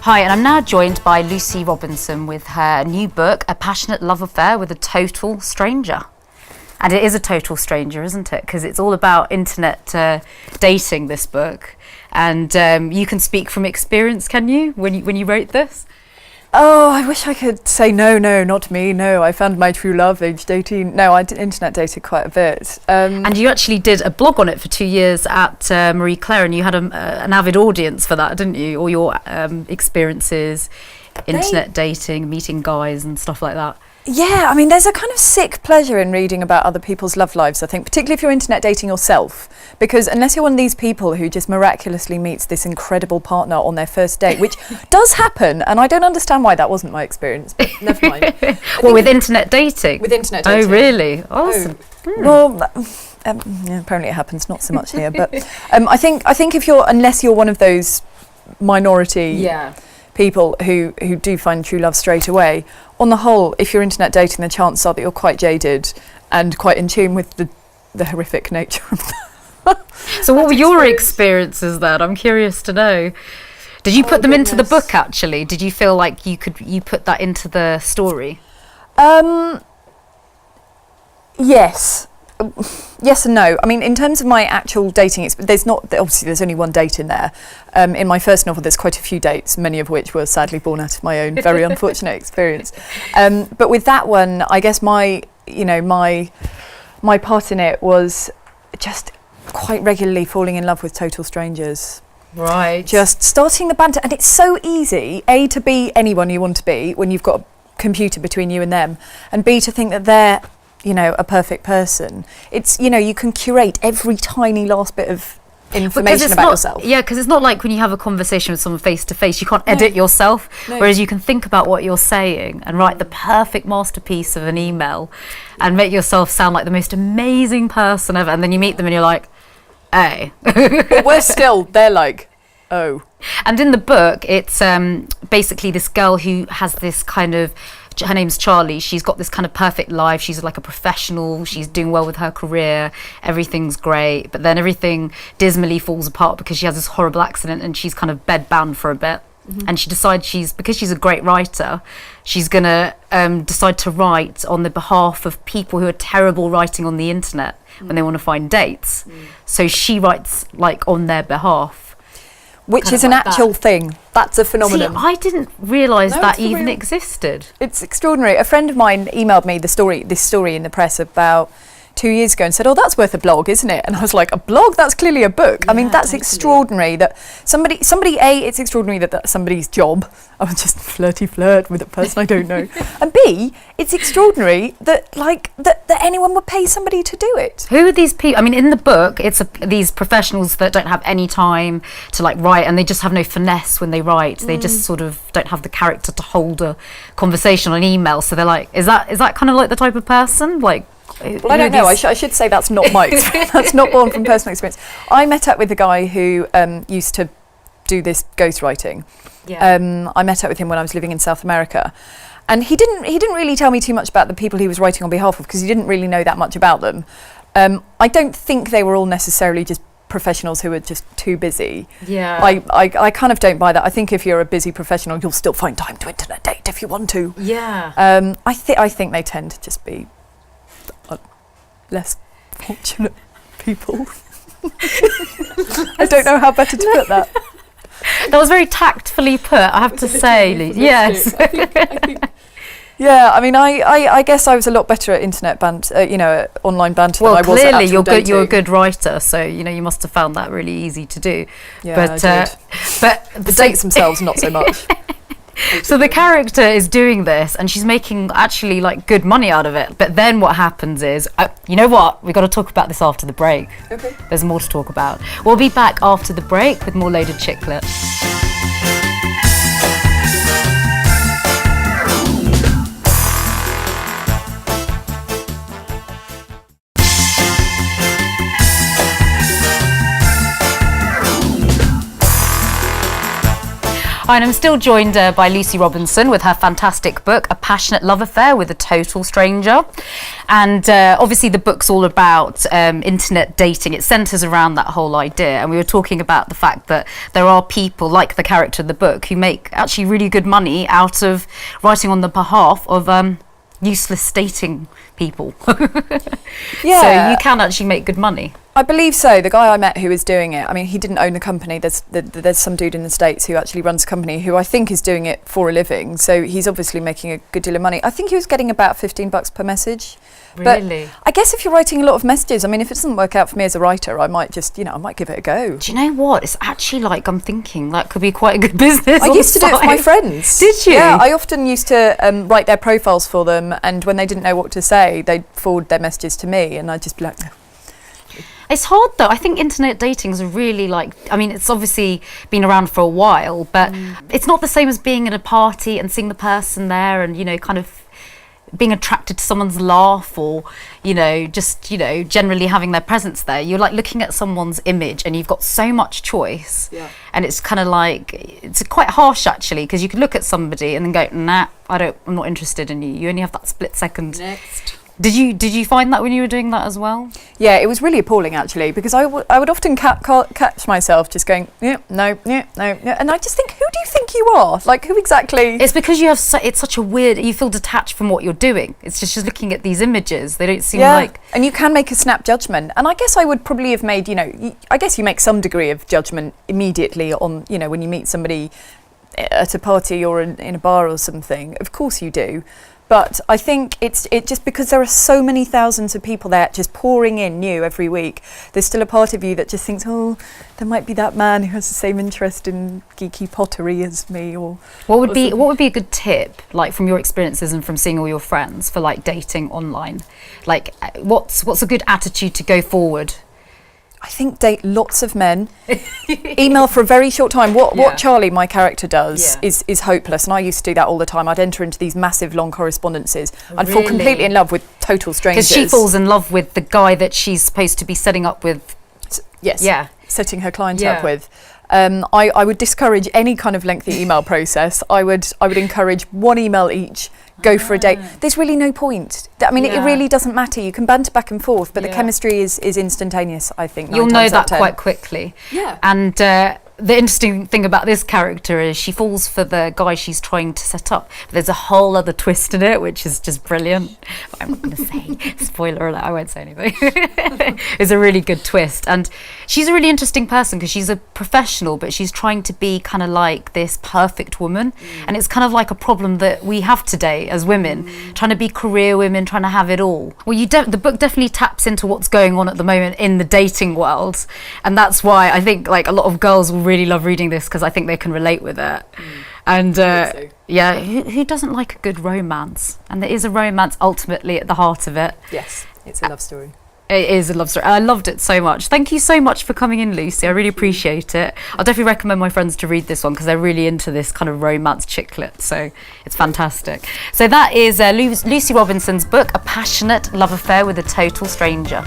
Hi, and I'm now joined by Lucy Robinson with her new book, A Passionate Love Affair with a Total Stranger. And it is a total stranger, isn't it? Because it's all about internet dating, this book. And you can speak from experience, can you, when you wrote this? Oh, I wish I could say no, not me. No, I found my true love aged 18. No, I did internet dated quite a bit. And you actually did a blog on it for 2 years at Marie Claire, and you had an avid audience for that, didn't you? All your experiences, internet dating, meeting guys and stuff like that. Yeah, I mean, there's a kind of sick pleasure in reading about other people's love lives, I think, particularly if you're internet dating yourself, because unless you're one of these people who just miraculously meets this incredible partner on their first date, which does happen, and I don't understand why that wasn't my experience, but never mind. Well, with internet dating? With internet dating. Oh, really? Awesome. Well, yeah, apparently it happens, not so much here, but I think if unless you're one of those minority people who do find true love straight away, on the whole, if you're internet dating, the chances are that you're quite jaded and quite in tune with the horrific nature of that. So what were your experiences then? I'm curious to know. Did you put them into the book, actually? Did you feel like you put that into the story? Yes. Yes and no. I mean, in terms of my actual dating, there's only one date in there. In my first novel, there's quite a few dates, many of which were sadly born out of my own very unfortunate experience. But with that one, I guess my part in it was just quite regularly falling in love with total strangers. Right. Just starting the banter, and it's so easy, A, to be anyone you want to be when you've got a computer between you and them, and B, to think that they're a perfect person. It's, you can curate every tiny last bit of information about yourself. Yeah, because it's not like when you have a conversation with someone face to face, you can't edit yourself, whereas you can think about what you're saying and write the perfect masterpiece of an email and make yourself sound like the most amazing person ever, and then you meet them and you're like, hey. But worse still, they're like, oh. And in the book, it's basically this girl who has this kind of, her name's Charlie, she's got this kind of perfect life, she's like a professional, she's doing well with her career, everything's great, but then everything dismally falls apart because she has this horrible accident and she's kind of bedbound for a bit. And she decides because she's a great writer, she's gonna decide to write on the behalf of people who are terrible writing on the internet when they want to find dates. So she writes like on their behalf. Which is an actual thing. That's a phenomenon. See, I didn't realise that even existed. It's extraordinary. A friend of mine emailed me this story in the press about 2 years ago and said, oh, that's worth a blog, isn't it? And I was like, a blog? That's clearly a book. Yeah, I mean, that's extraordinary that somebody, A, it's extraordinary that that's somebody's job. I was just flirt with a person I don't know. And B, it's extraordinary that that anyone would pay somebody to do it. Who are these people? I mean, in the book, it's these professionals that don't have any time to write, and they just have no finesse when they write. They just sort of don't have the character to hold a conversation on email. So they're like, is that kind of like the type of person? Well, I don't know. I should say that's not my experience. That's not born from personal experience. I met up with a guy who used to do this ghostwriting. Yeah. I met up with him when I was living in South America, and he didn't really tell me too much about the people he was writing on behalf of because he didn't really know that much about them. I don't think they were all necessarily just professionals who were just too busy. Yeah. I kind of don't buy that. I think if you're a busy professional, you'll still find time to internet date if you want to. Yeah. I think they tend to just be less fortunate people. I don't know how better to put that. That was very tactfully put, I have to say. Yes. I think, yeah, I mean, I guess I was a lot better at internet online banter than I was at actual dating. You're a good writer, so you must have found that really easy to do. Yeah, but I did. But the dates themselves, not so much. So the character is doing this and she's making actually good money out of it. But then what happens is, you know what? We've got to talk about this after the break. Okay. There's more to talk about. We'll be back after the break with more Loaded Chicklet. And I'm still joined by Lucy Robinson with her fantastic book, A Passionate Love Affair with a Total Stranger. And obviously the book's all about internet dating. It centres around that whole idea. And we were talking about the fact that there are people, like the character in the book, who make actually really good money out of writing on the behalf of useless dating people. Yeah. So you can actually make good money. I believe so. The guy I met who was doing it, I mean, he didn't own the company. There's some dude in the States who actually runs a company who I think is doing it for a living. So he's obviously making a good deal of money. I think he was getting about $15 per message. Really? But I guess if you're writing a lot of messages, I mean, if it doesn't work out for me as a writer, I might just, I might give it a go. Do you know what? It's actually like, I'm thinking that could be quite a good business. I used to do it for my friends. Did you? Yeah, I often used to write their profiles for them, and when they didn't know what to say, they'd forward their messages to me, and I'd just be like, no. It's hard though. I think internet dating is really it's obviously been around for a while, but it's not the same as being at a party and seeing the person there and, kind of being attracted to someone's laugh or, generally having their presence there. You're like looking at someone's image and you've got so much choice. Yeah. And it's kind of like, it's quite harsh actually, because you could look at somebody and then go, nah, I'm not interested in you. You only have that split second. Next. Did you find that when you were doing that as well? Yeah, it was really appalling actually, because I would often catch myself just going, no, and I just think, who do you think you are? Like, who exactly? It's because you have it's such a weird, you feel detached from what you're doing. It's just looking at these images. They don't seem like... and you can make a snap judgment. And I guess I would probably have made, I guess you make some degree of judgment immediately on, when you meet somebody at a party or in a bar or something. Of course you do. But I think it's just because there are so many thousands of people there just pouring in new every week. There's still a part of you that just thinks, oh, there might be that man who has the same interest in geeky pottery as me. Or what would be a good tip, like from your experiences and from seeing all your friends, for like dating online? Like, what's a good attitude to go forward? I think date lots of men. Email for a very short time. What Charlie, my character, does is hopeless, and I used to do that all the time. I'd enter into these massive long correspondences. I'd fall completely in love with total strangers. Because she falls in love with the guy that she's supposed to be setting up with. Yes. Yeah. Setting her client up with. I would discourage any kind of lengthy email process. I would encourage one email each. Go for a date. There's really no point. I mean, it really doesn't matter. You can banter back and forth, but the chemistry is instantaneous, I think. You'll know that quite quickly. Yeah. And the interesting thing about this character is she falls for the guy she's trying to set up. But there's a whole other twist in it, which is just brilliant. But I'm not going to say. Spoiler alert, I won't say anything. It's a really good twist. And she's a really interesting person because she's a professional, but she's trying to be kind of like this perfect woman. And it's kind of like a problem that we have today as women, trying to be career women, trying to have it all. Well, the book definitely taps into what's going on at the moment in the dating world. And that's why I think like a lot of girls will really love reading this, because I think they can relate with it. And who doesn't like a good romance? And there is a romance ultimately at the heart of it. Yes, it's a love story. It is a love story. I loved it so much. Thank you so much for coming in, Lucy. I really appreciate it. I'll definitely recommend my friends to read this one because they're really into this kind of romance chick lit. So it's fantastic. So that is Lucy Robinson's book, A Passionate Love Affair with a Total Stranger.